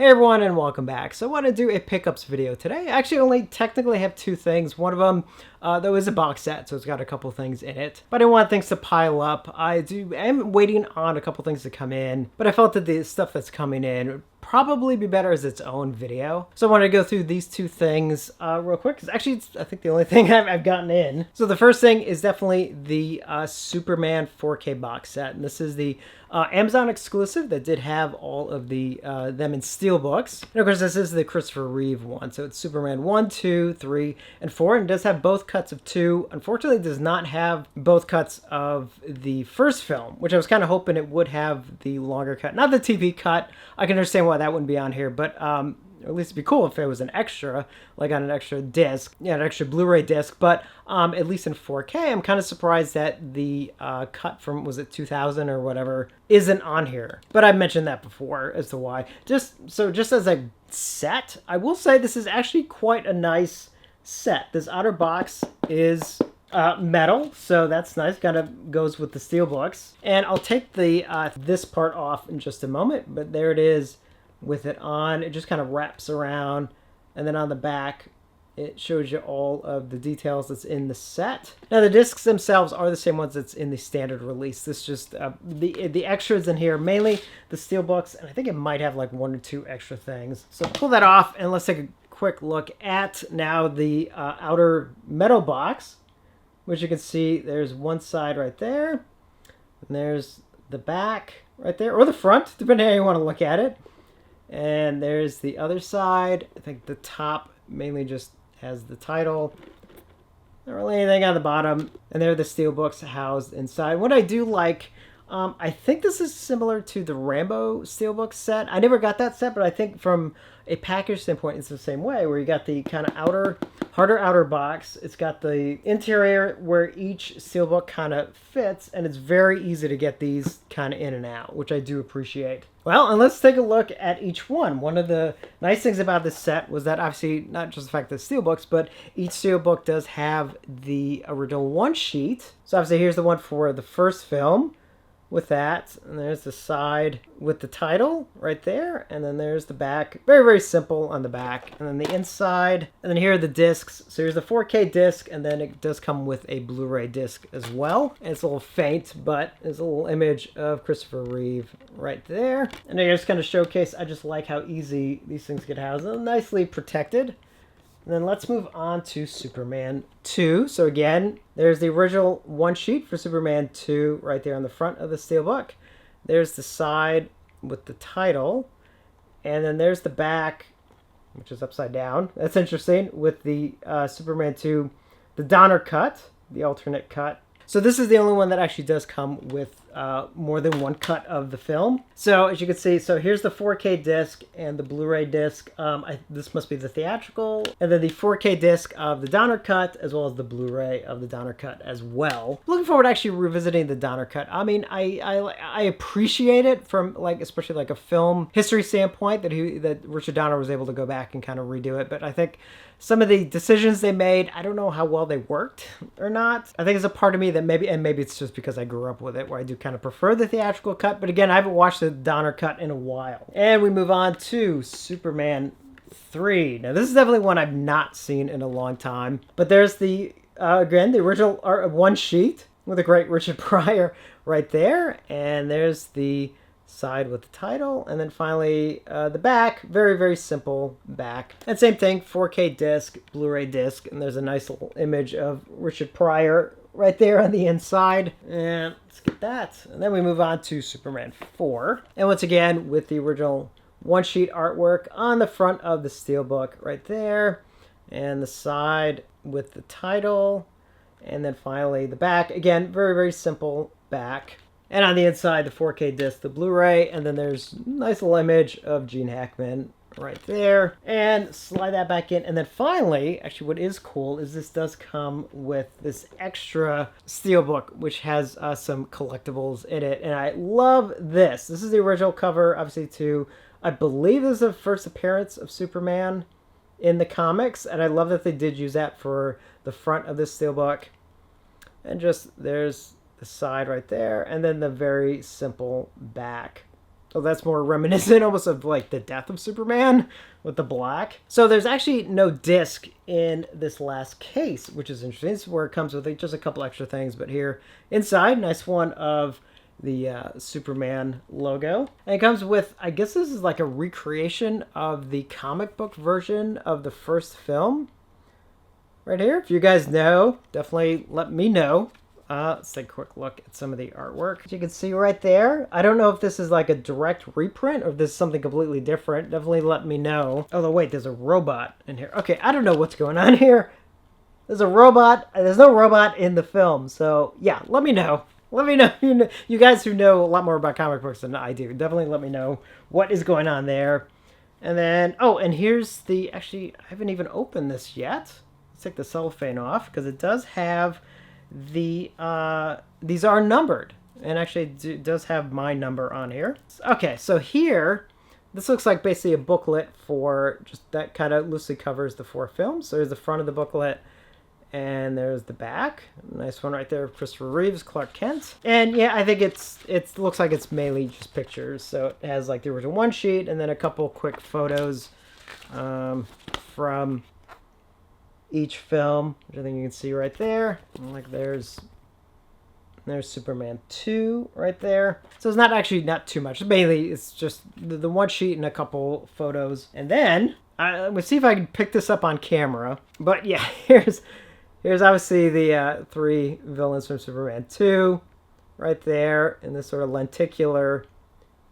Hey everyone and welcome back. So I want to do a pickups video today. I actually only technically have two things. One of them, though, is a box set, so it's got a couple things in it. But I didn't want things to pile up. I am waiting on a couple things to come in, but I felt that the stuff that's coming in would probably be better as its own video. So I wanted to go through these two things real quick, because actually it's, I think, the only thing I've gotten in. So the first thing is definitely the Superman 4K box set, and this is the Amazon exclusive that did have all of the them in Steelbooks. And of course, this is the Christopher Reeve one. So it's Superman 1, 2, 3, and 4, and does have both cuts of 2. Unfortunately, it does not have both cuts of the first film, which I was kind of hoping it would have the longer cut. Not the TV cut. I can understand why that wouldn't be on here, but at least it'd be cool if it was an extra, like on an extra disc, yeah, an extra Blu-ray disc. But at least in 4K, I'm kind of surprised that the cut from, was it 2000 or whatever, isn't on here. But I've mentioned that before as to why. Just as a set, I will say this is actually quite a nice set. This outer box is metal, so that's nice. Kind of goes with the Steelbooks. And I'll take the this part off in just a moment, but there it is. With it on, it just kind of wraps around, and then on the back it shows you all of the details that's in the set. Now the discs themselves are the same ones that's in the standard release. This just the extras in here, mainly the Steelbooks, and I think it might have like 1 or 2 extra things. So pull that off and let's take a quick look at now the outer metal box, which you can see there's one side right there, and there's the back right there, or the front, depending on how you want to look at it. And there's the other side. I think the top mainly just has the title. Not really anything on the bottom. And there are the Steelbooks housed inside. What I do like, I think this is similar to the Rambo Steelbook set. I never got that set, but I think from a package standpoint, it's the same way, where you got the kind of harder outer box. It's got the interior where each Steelbook kind of fits, and it's very easy to get these kind of in and out, which I do appreciate. Well, and let's take a look at each one. One of the nice things about this set was that obviously not just the fact that Steelbooks, but each Steelbook does have the original one sheet. So obviously here's the one for the first film with that, and there's the side with the title right there, and then there's the back. Very, very simple on the back, and then the inside, and then here are the discs. So here's the 4K disc, and then it does come with a Blu-ray disc as well. And it's a little faint, but there's a little image of Christopher Reeve right there. And I just kind of showcase, I just like how easy these things get housed. They're nicely protected. And then let's move on to Superman 2. So again, there's the original one sheet for Superman 2 right there on the front of the Steelbook. There's the side with the title. And then there's the back, which is upside down. That's interesting, with the Superman 2, the Donner cut, the alternate cut. So this is the only one that actually does come with more than one cut of the film. So as you can see, so here's the 4K disc and the Blu-ray disc. This must be the theatrical, and then the 4K disc of the Donner cut, as well as the Blu-ray of the Donner cut as well. Looking forward to actually revisiting the Donner cut. I mean, I appreciate it from, like, especially like a film history standpoint, that Richard Donner was able to go back and kind of redo it. But I think some of the decisions they made, I don't know how well they worked or not. I think it's a part of me that maybe it's just because I grew up with it, where I do kind of prefer the theatrical cut. But again, I haven't watched the Donner cut in a while. And we move on to Superman 3. Now, this is definitely one I've not seen in a long time. But there's the, again, the original one sheet with a great Richard Pryor right there. And there's the side with the title, and then finally the back. Very, very simple back. And same thing, 4K disc, Blu-ray disc, and there's a nice little image of Richard Pryor right there on the inside. And let's get that. And then we move on to Superman 4. And once again, with the original one-sheet artwork on the front of the Steelbook right there, and the side with the title, and then finally the back. Again, very, very simple back. And on the inside, the 4K disc, the Blu-ray, and then there's a nice little image of Gene Hackman right there. And slide that back in. And then finally, actually what is cool is this does come with this extra Steelbook, which has some collectibles in it. And I love this. This is the original cover, obviously, to, I believe this is the first appearance of Superman in the comics. And I love that they did use that for the front of this Steelbook. And just, there's the side right there, and then the very simple back Oh, that's more reminiscent almost of like the death of Superman with the black. So there's actually no disc in this last case, which is interesting. This is where it comes with just a couple extra things. But here inside, nice one of the Superman logo. And it comes with, I guess this is like a recreation of the comic book version of the first film. Right here. If you guys know, definitely let me know. Let's take a quick look at some of the artwork. As you can see right there, I don't know if this is like a direct reprint or if this is something completely different. Definitely let me know. Oh, wait, there's a robot in here. Okay, I don't know what's going on here. There's a robot. There's no robot in the film. So, yeah, let me know. Let me know. You guys who know a lot more about comic books than I do, definitely let me know what is going on there. And then, oh, and here's the, actually, I haven't even opened this yet. Let's take the cellophane off because it does have the these are numbered, and actually it does have my number on here. Okay, so here this looks like basically a booklet for just that kind of loosely covers the 4 films. So there's the front of the booklet and there's the back. Nice one right there of Christopher Reeves, Clark Kent. And yeah, I think it looks like it's mainly just pictures. So it has like the original one sheet and then a couple quick photos from each film, which I think you can see right there. Like there's Superman 2 right there. So it's not too much. Mainly it's just the one sheet and a couple photos. And then let's see if I can pick this up on camera. But yeah, here's obviously the 3 villains from Superman 2 right there in this sort of lenticular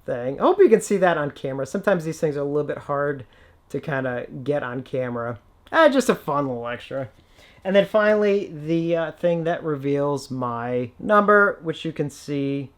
thing. I hope you can see that on camera. Sometimes these things are a little bit hard to kind of get on camera. Just a fun little extra. And then finally, the thing that reveals my number, which you can see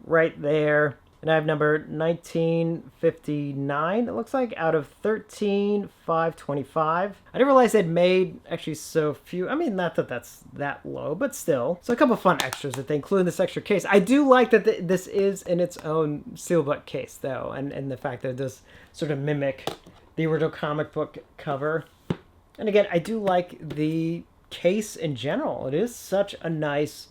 right there. And I have number 1959, it looks like, out of 13,525. I didn't realize they'd made actually so few. I mean, not that that's that low, but still. So a couple fun extras that they include in this extra case. I do like that this is in its own steelbook case, though, and the fact that it does sort of mimic the original comic book cover. And again, I do like the case in general. It is such a nice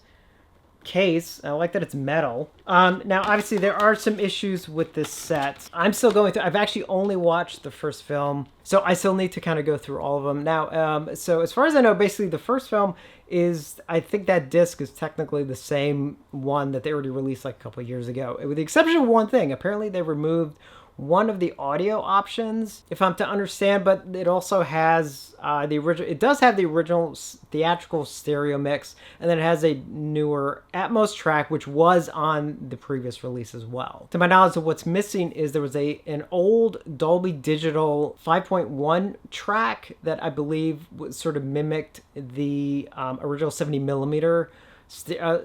case. I like that it's metal. Now, obviously, there are some issues with this set. I'm still going through. I've actually only watched the first film, so I still need to kind of go through all of them. Now, so as far as I know, basically the first film is, I think that disc is technically the same one that they already released like a couple of years ago, with the exception of one thing. Apparently, they removed one of the audio options, if I'm to understand, but it also has the original. It does have the original theatrical stereo mix, and then it has a newer Atmos track, which was on the previous release as well. To my knowledge, of what's missing is there was an old Dolby Digital 5.1 track that I believe sort of mimicked the original 70 millimeter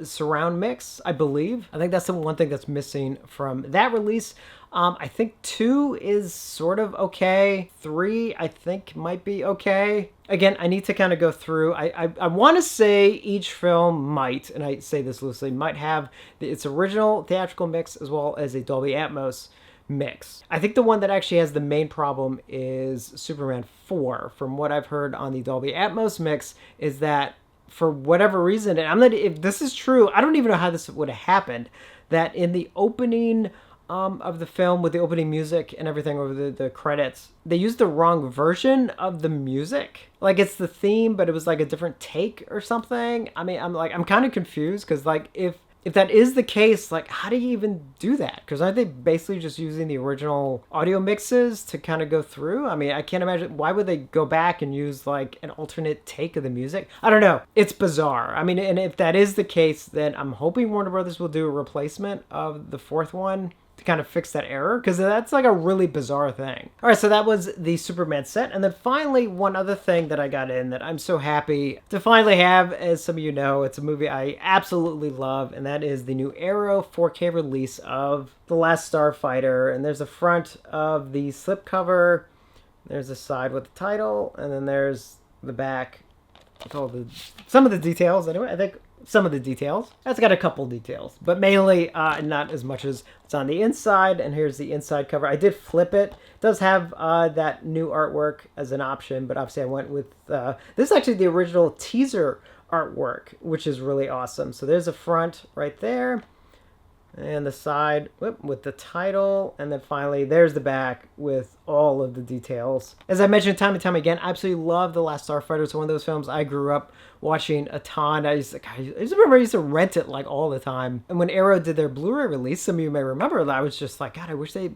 surround mix, I believe. I think that's the one thing that's missing from that release. I think 2 is sort of okay. 3, I think, might be okay. Again, I need to kind of go through. I want to say each film might, and I say this loosely, might have its original theatrical mix as well as a Dolby Atmos mix. I think the one that actually has the main problem is Superman 4. From what I've heard on the Dolby Atmos mix is that for whatever reason, and if this is true, I don't even know how this would have happened, that in the opening of the film with the opening music and everything over the credits, they used the wrong version of the music. Like it's the theme, but it was like a different take or something. I mean, I'm kind of confused because like if that is the case, like how do you even do that? Because aren't they basically just using the original audio mixes to kind of go through? I mean, I can't imagine why would they go back and use like an alternate take of the music. I don't know. It's bizarre. I mean, and if that is the case, then I'm hoping Warner Brothers will do a replacement of the 4th one to kind of fix that error, because that's like a really bizarre thing. All right, so that was the Superman set. And then finally, one other thing that I got in that I'm so happy to finally have, as some of you know, it's a movie I absolutely love, and that is the new Arrow 4K release of The Last Starfighter. And there's the front of the slipcover, there's the side with the title, and then there's the back with all some of the details anyway. I think some of the details. That's got a couple details, but mainly not as much as it's on the inside. And here's the inside cover. I did flip it. It does have that new artwork as an option, but obviously I went with this is actually the original teaser artwork, which is really awesome. So there's a front right there. And the side with the title, and then finally there's the back with all of the details. As I mentioned time and time again, I absolutely love The Last Starfighter. It's one of those films I grew up watching a ton. I used to rent it like all the time. And when Arrow did their Blu-ray release, some of you may remember that, I was just like, God, I wish they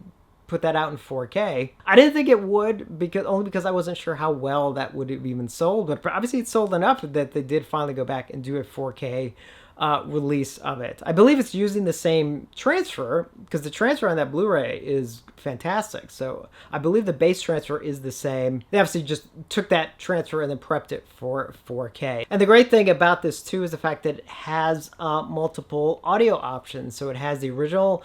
put that out in 4K. I didn't think it would, only because I wasn't sure how well that would have even sold, but obviously it sold enough that they did finally go back and do a 4K release of it. I believe it's using the same transfer, because the transfer on that Blu-ray is fantastic. So I believe the base transfer is the same. They obviously just took that transfer and then prepped it for 4K. And the great thing about this too is the fact that it has multiple audio options. So it has the original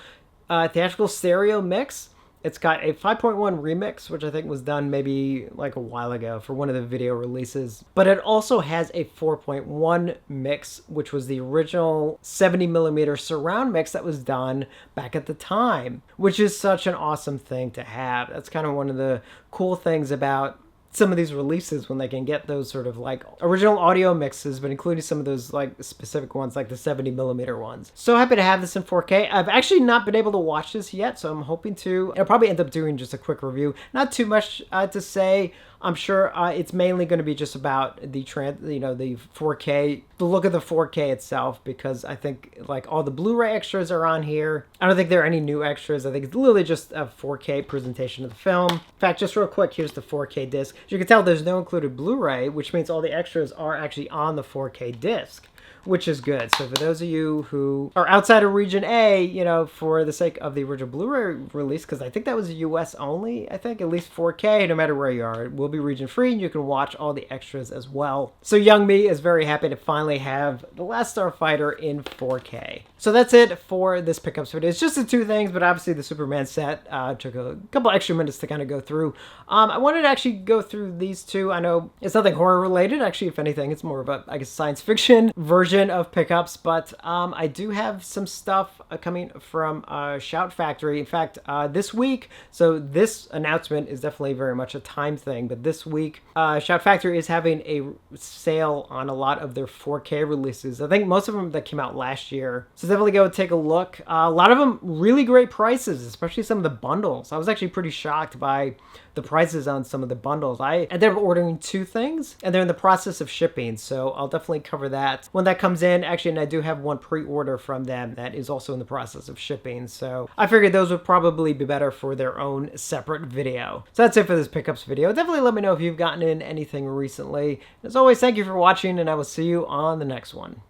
theatrical stereo mix. It's got a 5.1 remix, which I think was done maybe like a while ago for one of the video releases. But it also has a 4.1 mix, which was the original 70mm surround mix that was done back at the time, which is such an awesome thing to have. That's kind of one of the cool things about some of these releases, when they can get those sort of like original audio mixes, but including some of those like specific ones, like the 70mm ones. So happy to have this in 4K. I've actually not been able to watch this yet, so I'm hoping to. I'll probably end up doing just a quick review. Not too much to say. I'm sure it's mainly going to be just about the the 4K, the look of the 4K itself, because I think like all the Blu-ray extras are on here. I don't think there are any new extras. I think it's literally just a 4K presentation of the film. In fact, just real quick, here's the 4K disc. As you can tell, there's no included Blu-ray, which means all the extras are actually on the 4K disc, which is good. So for those of you who are outside of region A, for the sake of the original Blu-ray release, because I think that was US only, I think, at least 4K, no matter where you are, it will be region free, and you can watch all the extras as well. So young me is very happy to finally have The Last Starfighter in 4K. So that's it for this pickups video. It's just the two things, but obviously the Superman set took a couple extra minutes to kind of go through. I wanted to actually go through these two. I know it's nothing horror related. Actually, if anything, it's more of a, I guess, science fiction version of pickups, but I do have some stuff coming from Shout Factory. In fact, this week, so this announcement is definitely very much a time thing, but this week, Shout Factory is having a sale on a lot of their 4K releases. I think most of them that came out last year. So definitely go take a look. A lot of them really great prices, especially some of the bundles. I was actually pretty shocked by the prices on some of the bundles. I ended up ordering two things, and they're in the process of shipping, so I'll definitely cover that when that comes in. Actually, and I do have one pre-order from them that is also in the process of shipping, so I figured those would probably be better for their own separate video. So that's it for this pickups video. Definitely let me know if you've gotten in anything recently. As always, thank you for watching, and I will see you on the next one.